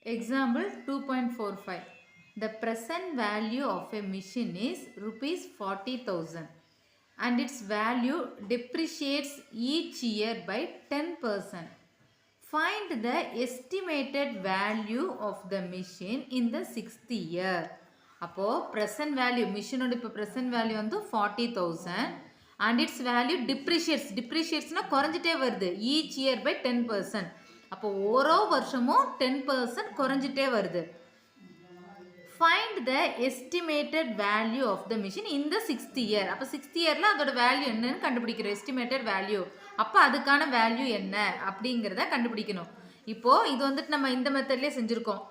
Example 2.45. The present value of a machine is rupees 40,000 and its value depreciates each year by 10%. Find the estimated value of the machine in the 6th year. அப்போ present value machine ஓட இப்போ present value வந்து 40,000 and its value depreciates குறைஞ்சிட்டே வருது each year by 10%. அப்போ ஓரோ வருஷமும் 10% குறைஞ்சிட்டே வருது. Find the estimated value of the machine in the 6th year. அப்போ 6th yearல அதோட வேல்யூ என்னன்னு கண்டுபிடிக்கிறோம். Estimated value. அப்போ அதுக்கான வேல்யூ என்ன அப்படிங்கிறத கண்டுபிடிக்கணும். இப்போ இது வந்துட்டு நம்ம இந்த மெத்தட்லேயே செஞ்சுருக்கோம்.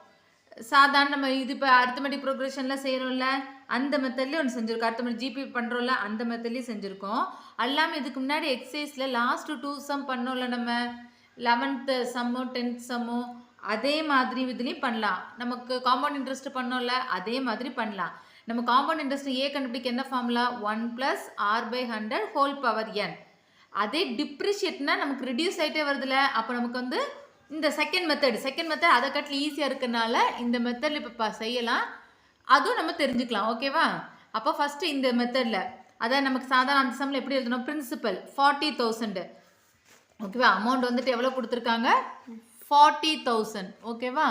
சாதாரண நம்ம இது இப்போ அரித்மெட்டிக் ப்ரோக்ரெஷனில் செய்கிறோம்ல அந்த மெத்தட்லேயே ஒன்று செஞ்சுருக்கோம். அரித்மெட்டிக் ஜிபி பண்ணுறோம்ல அந்த மெத்தட்லேயே செஞ்சுருக்கோம். அல்லாமல் இதுக்கு முன்னாடி எக்ஸசைஸில் லாஸ்ட்டு 2 சம் பண்ணோம்ல நம்ம 11th சம்மோ 10th சம்மோ அதே மாதிரி இதுலேயும் பண்ணலாம். நமக்கு காம்பவுண்ட் இன்ட்ரெஸ்ட் பண்ணோம்ல அதே மாதிரி பண்ணலாம். நம்ம காம்பவுண்ட் இன்ட்ரெஸ்ட் ஏ கண்டுபிடிக்க என்ன formula 1 + r/100 whole power n. அதே டிப்ரிஷியேட்னா நமக்கு ரிடியூஸ் ஆகிட்டே வருதுல்ல. அப்போ நமக்கு வந்து இந்த செகண்ட் மெத்தட் அதை கட்டில் ஈஸியாக இருக்கனால இந்த மெத்தடில் இப்போ செய்யலாம். அதுவும் நம்ம தெரிஞ்சுக்கலாம். ஓகேவா? அப்போ ஃபஸ்ட்டு இந்த மெத்தடில் அதான் நமக்கு சாதாரண அந்த சம்மில் எப்படி எழுதணும்? பிரின்சிபல் 40,000. ஓகேவா? அமௌண்ட் வந்துட்டு எவ்வளோ கொடுத்துருக்காங்க? 40,000. ஓகேவா?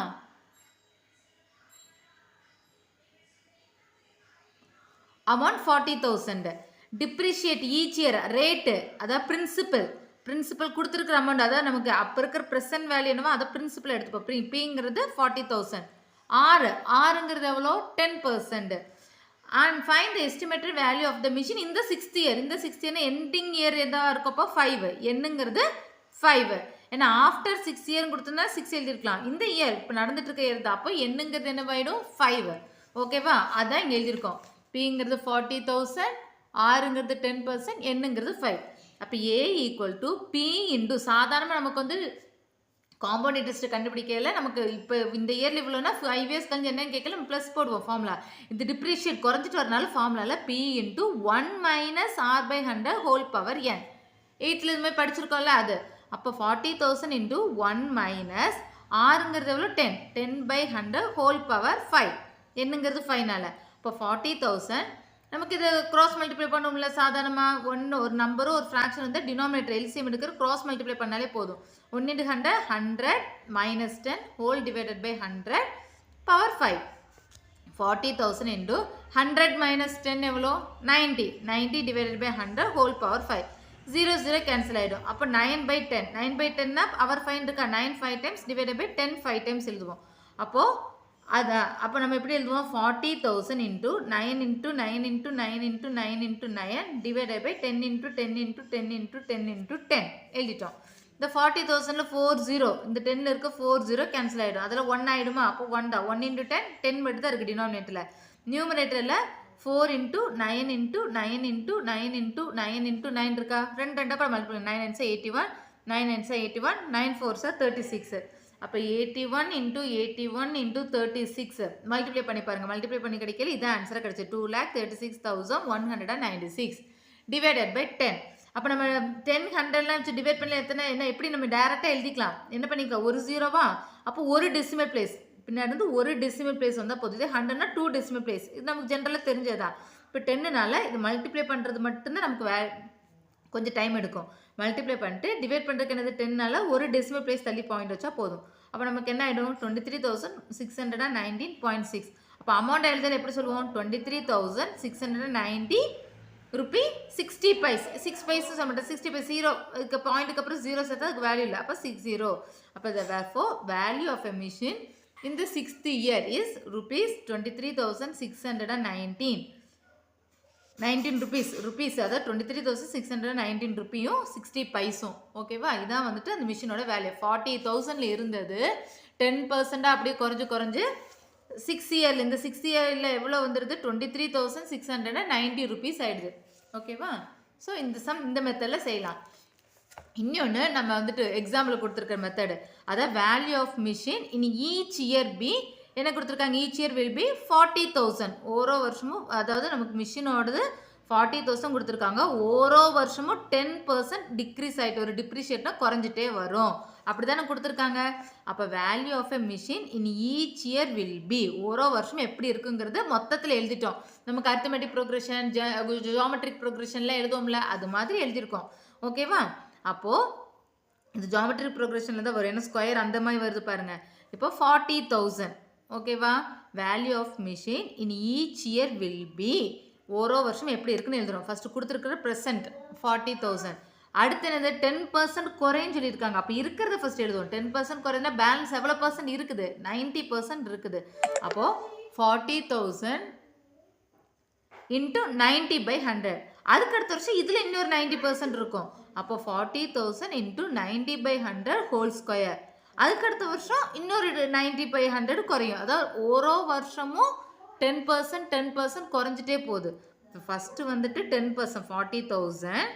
Amount 40,000. Depreciate each year rate அதாவது பிரின்சிபல் கொடுத்துருக்குற அமௌண்ட் அதாவது நமக்கு அப்போ இருக்கிற ப்ரெசன்ட் வேல்யூ என்னவோ அதை பிரின்சிபல் எடுத்துப்போம். பிங்கிறது 40,000. ஆறுங்கிறது எவ்வளோ? 10%. And find the estimated value of the machine இந்த 6th இயர். இந்த 6th இயர்னா எண்டிங் இயர் எதாவது இருக்கப்போ 5. என்னங்கிறது 5. ஏன்னா ஆஃப்டர் 6 இயர் கொடுத்தோம்னா 6 எழுதிருக்கலாம். இந்த இயர் இப்போ நடந்துட்டு இருக்க இயர் தான். அப்போ என்னங்கிறது என்னவாயிடும்? 5. ஓகேவா? அதான் இங்கே எழுதியிருக்கோம். பிங்கிறது 40,000, ஆறுங்கிறது 10%, என்னங்கிறது 5. அப்போ ஏ ஈக்குவல் டு பி இன்டு சாதாரணமாக நமக்கு வந்து காம்பவுண்ட் இன்ட்ரெஸ்ட் கண்டுபிடிக்கல. நமக்கு இப்போ இந்த இயர்ல இவ்வளோனா 5 இயர்ஸ் கழிஞ்சு என்னன்னு கேட்கல, நம்ம ப்ளஸ் போடுவோம் ஃபார்முலா. இந்த டிப்ரிஷியேட் குறைஞ்சிட்டு வரனால ஃபார்முலாவில் P into 1 - r/100 whole power n. 8th இதுமாதிரி படிச்சிருக்கோம்ல அது. அப்போ 40,000 இன்ட்டு 1 - ஆறுங்கிறது எவ்வளோ? 10/100 ஹோல் பவர் 5. என்னங்கிறது 5னால. இப்போ 40,000 நமக்கு இதை க்ராஸ் மல்டிப்ளை பண்ணுவோம்ல சாதாரணமாக. ஒரு நம்பரும் ஒரு ஃப்ராக்ஷன் வந்து டினாமினேட்டர் எல்சிஎம் எடுக்கிற க்ராஸ் மல்டிப்ளை பண்ணாலே போதும். 1 × 100 100 - 10 whole divided by 100 power 5. 40,000 into 100 - 10 எவ்வளோ? 90 divided by 100 whole power 5. 0 cancel ஆகிடும். அப்போ 9/10. 9/10னா பவர் 5 இருக்கா? 9 5 டைம்ஸ் டிவைடட் பை 10 5 டைம்ஸ் எழுதுவோம். அப்போது அதான் அப்போ நம்ம எப்படி எழுதுவோம்? 40,000 இன்ட்டு 9 × 9 × 9 × 9 × 9 டிவைடட் பை 10 × 10 × 10 × 10 × 10 எழுதிட்டோம். இந்த 40,000ல் 4 0, இந்த 10ல் இருக்க 4 0 கேன்சல் ஆகிடும். அதில் 1 ஆகிடுமா? அப்போ 1 தான். 1 × 10 10 மட்டும் தான் இருக்குது டினாமினேட்டரில். நியூமரேட்டரில் 4 × 9 × 9 × 9 × 9 × 9 இருக்கா? 2 2 கூட மல்டிப்ளை 9 9 81, 9 9 81, 9 4 36. அப்போ 81 × 81 × 36 மல்டிப்ளை பண்ணி பாருங்கள். மல்டிப்ளை பண்ணி கிடைக்கல இதான் ஆன்சராக கிடைச்சி 2,36,196 டிவைடட் பை 10. அப்போ நம்ம 10 100லாம் வச்சு டிவைட் பண்ணல எத்தனை என்ன எப்படி நம்ம டேரெக்டாக எழுதிக்கலாம். என்ன பண்ணிக்கலாம்? ஒரு ஜீரோவா? அப்போ ஒரு டெசிமல் பிளேஸ் பின்னாடி வந்து ஒரு டெசிமல் பிளேஸ் வந்தால் போதும். இது 100னா 2 டெசிமல் பிளேஸ். இது நமக்கு ஜென்ரலாக தெரிஞ்சதான். இப்போ 10னால இது மல்டிப்ளை பண்ணுறது மட்டும்தான் நமக்கு கொஞ்சம் டைம் எடுக்கும். மல்டிப்ளை பண்ணிட்டு டிவைட் பண்ணுறதுக்கு என்னது 10னால ஒரு டெசிமல் பிளேஸ் தள்ளி பாயிண்ட் வச்சா போதும். அப்போ நமக்கு என்ன ஆகிடும்? 23,619.6. அப்போ அமௌண்ட் எழுதுறது எப்படி சொல்லுவோம்? 23,690 ரூபி 60 பைஸ். 6 பைஸ் சொல்ல மாட்டேன், 60 பைஸ். 0 இதுக்கு பாயிண்ட்டுக்கு அப்புறம் 0 சேர்த்தா அதுக்கு வேல்யூ இல்லை. அப்போ 60. அப்போ therefore value of a machine in the 6th year is rupees 23,619 rupees. அதாவது 23,619 ரூபியும் 60 பைஸும். ஓகேவா? இதான் வந்துட்டு அந்த மிஷினோட வேல்யூ. 40,000ல் இருந்தது 10% அப்படியே குறைஞ்சு 6 இயரில் இந்த 6 இயரில் எவ்வளோ வந்துடுது? 23,690 ரூபீஸ் ஆகிடுது. ஓகேவா? ஸோ இந்த சம் இந்த மெத்தடில் செய்யலாம். இன்னொன்று நம்ம வந்துட்டு எக்ஸாம்பிள் கொடுத்துருக்கிற மெத்தடு அதாவது value of machine in each year be என்ன கொடுத்துருக்காங்க? Each year will be 40,000. ஓரோ வருஷமும் அதாவது நமக்கு மிஷினோடது 40,000 கொடுத்துருக்காங்க. ஓரோ வருஷமும் 10% டிக்ரீஸ் ஆகிட்டு ஒரு டிப்ரிஷியேட்னா குறைஞ்சிட்டே வரும் அப்படி தானே கொடுத்துருக்காங்க. அப்போ value of a machine in each year will be, ஓரோ வருஷம் எப்படி இருக்குங்கிறது மொத்தத்தில் எழுதிட்டோம். நமக்கு அரித்மெட்டிக் ப்ரோக்ரெஷன், ஜியோமெட்ரிக் ப்ரோக்ரெஷன்லாம் எழுதுவோம்ல, அது மாதிரி எழுதியிருக்கோம். ஓகேவா? அப்போது இது ஜியோமெட்ரிக் ப்ரோக்ரெஷனில் தான் வரும். ஏன்னா ஸ்கொயர் அந்த மாதிரி வருது பாருங்க. இப்போ 40,000. ஓகேவா? Value of machine in each year will be, ஓரோ வருஷம் எப்படி இருக்குன்னு எழுதுறோம். ஃபர்ஸ்ட் கொடுத்துருக்கிற ப்ரெசென்ட் 40,000. அடுத்து என்னது 10% குறைன்னு சொல்லியிருக்காங்க. அப்போ இருக்கிறத ஃபர்ஸ்ட் எழுதுவோம். 10% குறைனா பேலன்ஸ் எவ்வளோ பர்சன்ட் இருக்குது? 90% இருக்குது. அப்போது 40,000 இன்ட்டு 90/100. அதுக்கு அடுத்த வருஷம் இதில் இன்னொரு 90% இருக்கும். அப்போ 40,000 இன்ட்டு 90/100 ஹோல் ஸ்கொயர். அதுக்கு அடுத்த வருஷம் இன்னொரு 90/100 குறையும். அதாவது ஓரோ வருஷமும் 10% குறைஞ்சிட்டே போகுது. ஃபஸ்ட்டு வந்துட்டு 10% 40,000.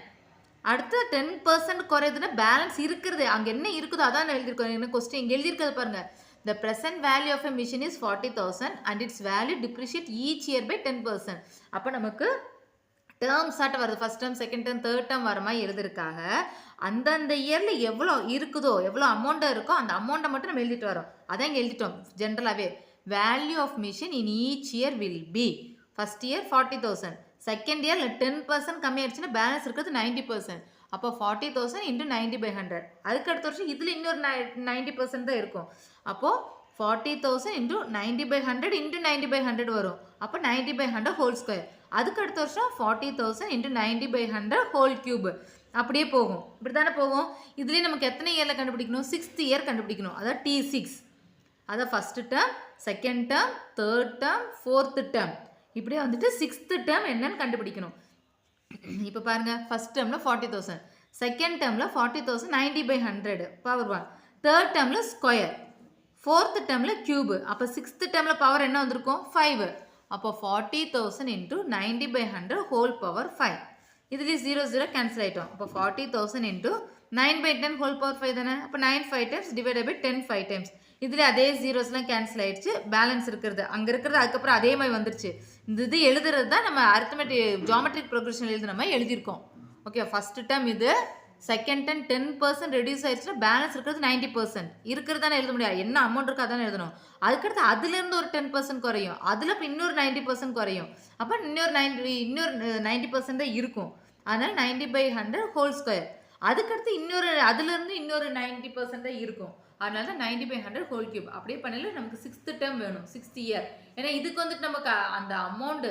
அடுத்து 10% குறையுதுன்னா பேலன்ஸ் இருக்கிறது அங்கே என்ன இருக்குதோ அதான் எழுதியிருக்கோம். என்ன கொஸ்டின் இங்கே எழுதியிருக்கிறது பாருங்கள். The present value of a machine is 40,000 and its value depreciate each year by 10%. அப்போ நமக்கு டேர்ம்ஸ் ஆட்ட வருது. First term, second term, third term வர மாதிரி எழுதுறதுக்காக அந்தந்த இயரில் எவ்வளோ இருக்குதோ, எவ்வளோ அமௌண்ட்டாக இருக்கோ அந்த அமௌண்ட்டை மட்டும் நம்ம எழுதிட்டு வரோம். அதான் இங்கே எழுதிட்டோம் ஜென்ரலாகவே. Value of machine in each year will be, first year 40,000, second இயரில் 10% கம்மியாயிடுச்சுன்னா பேலன்ஸ் இருக்கிறது 90%. அப்போ 40,000 இன்ட்டு 90/100. அதுக்கு அடுத்த வருஷம் இதில் இன்னொரு 90% தான் இருக்கும். அப்போது 40,000 இன்ட்டு 90/100 இன்ட்டு 90/100 வரும். அப்போ 90/100 ஹோல் ஸ்கொயர். அதுக்கு அடுத்த வருஷம் 40,000 இன்ட்டு 90/100 ஹோல் கியூப். அப்படியே போகும். இப்படி தானே போகும். இதுலேயே நமக்கு எத்தனை இயரில் கண்டுபிடிக்கணும்? 6th இயர் கண்டுபிடிக்கணும். அதான் T6. அதான் first term, second term, third term, fourth term. இப்படியே வந்துட்டு 6th டேர்ம் என்னன்னு கண்டுபிடிக்கணும். இப்போ பாருங்கள், ஃபஸ்ட் டேர்மில் 40,000, செகண்ட் டேர்மில் 40,000 90/100 பவர் 1, தேர்ட் டேர்மில் ஸ்கொயர், ஃபோர்த்து டேர்மில் கியூபு. அப்போ 6th டேர்மில் பவர் என்ன வந்திருக்கும்? 5. அப்போ 40,000 இன்ட்டு 90/100 ஹோல் பவர் 5. இதுலேயே 0 0 கேன்சல் ஆகிட்டோம். அப்போ 40,000 இன்ட்டு 9/10 ஹோல் பவர் 5 தானே. அப்போ 9 5 டைம்ஸ் டிவைடட் பை 10 5 டைம்ஸ். இதில் அதே ஜீரோஸ்லாம் கேன்சல் ஆகிடுச்சு. பேலன்ஸ் இருக்கிறது அங்கே இருக்கிறது அதுக்கப்புறம் அதே மாதிரி வந்துருச்சு. இது எழுதுறது தான் நம்ம அரித்மெட்டிக் ஜியோமெட்ரிக் ப்ரோக்ரெஷன் எழுதுன மாதிரி எழுதியிருக்கோம். ஓகே, ஃபஸ்ட்டு டேர்ம் இது, செகண்ட் டேர்ம் 10% ரெடியூஸ் ஆயிடுச்சுன்னா பேலன்ஸ் இருக்கிறது 90% இருக்கிறது தானே எழுத முடியாது. என்ன அமௌண்ட் இருக்கோ அதானே எழுதணும். அதுக்கடுத்து அதுலேருந்து ஒரு 10% குறையும், அதில் இப்போ இன்னொரு 90% குறையும். அப்போ இன்னொரு 90% தான் இருக்கும். அதனால் 90/100 ஹோல் ஸ்கொயர். அதுக்கடுத்து இன்னொரு அதுலேருந்து இன்னொரு 90% தான் இருக்கும். அதனால தான் 90/100 ஹோல் கியூப். அப்படியே பண்ணல நமக்கு 6th டேர்ம் வேணும், 6th இயர். ஏன்னா இதுக்கு வந்துட்டு நமக்கு அந்த அமௌண்ட்டு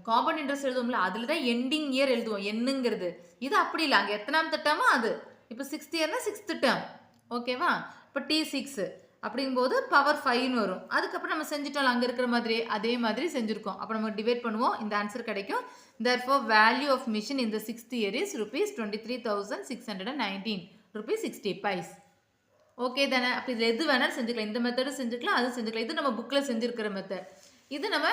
காம்பவுண்ட் இன்ட்ரெஸ்ட் எழுதுவோம்ல, அதில் தான் எண்டிங் இயர் எழுதுவோம் என்னங்கிறது. இது அப்படி இல்லை, அங்கே எத்தனாமത്തെ டேர்மோ அது. இப்போ 6th இயர்னா 6th டேர்ம். ஓகேவா? இப்போ T6 அப்படிங்கும்போது பவர் 5ன்னு வரும். அதுக்கப்புறம் நம்ம செஞ்சுட்டோம் அங்கே இருக்கிற மாதிரி அதே மாதிரி செஞ்சுருக்கோம். அப்போ நம்ம டிவைட் பண்ணுவோம், இந்த ஆன்சர் கிடைக்கும். Therefore value of machine in the 6th year is rupees 23,619 rupees 60 paise. Okay தானே? அப்போ இதில் எது வேணாலும் செஞ்சுக்கலாம். இந்த மெத்தடும் செஞ்சுக்கலாம், அது செஞ்சுக்கலாம். இது நம்ம புக்கில் செஞ்சுருக்கிற மெத்தட். இது நம்ம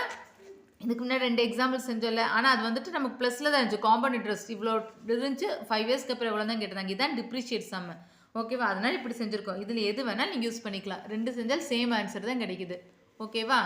இதுக்கு முன்னாடி 2 எக்ஸாம்பிள் செஞ்சோம்ல, ஆனால் அது வந்துட்டு நமக்கு ப்ளஸில் தான் இருந்துச்சு. காம்பவுண்ட் இன்ட்ரெஸ்ட் இவ்வளோ இருந்துச்சு, 5 இயர்ஸ்க்கு அப்புறம் எவ்வளோ தான் கேட்டாங்க. இதுதான் டிப்ரிஷியேட் சம். ஓகேவா? அதனால் இப்படி செஞ்சுருக்கோம். இதில் எது வேணாலும் நீங்கள் யூஸ் பண்ணிக்கலாம். 2 செஞ்சால் சேம் ஆன்சர் தான் கிடைக்குது. ஓகேவா?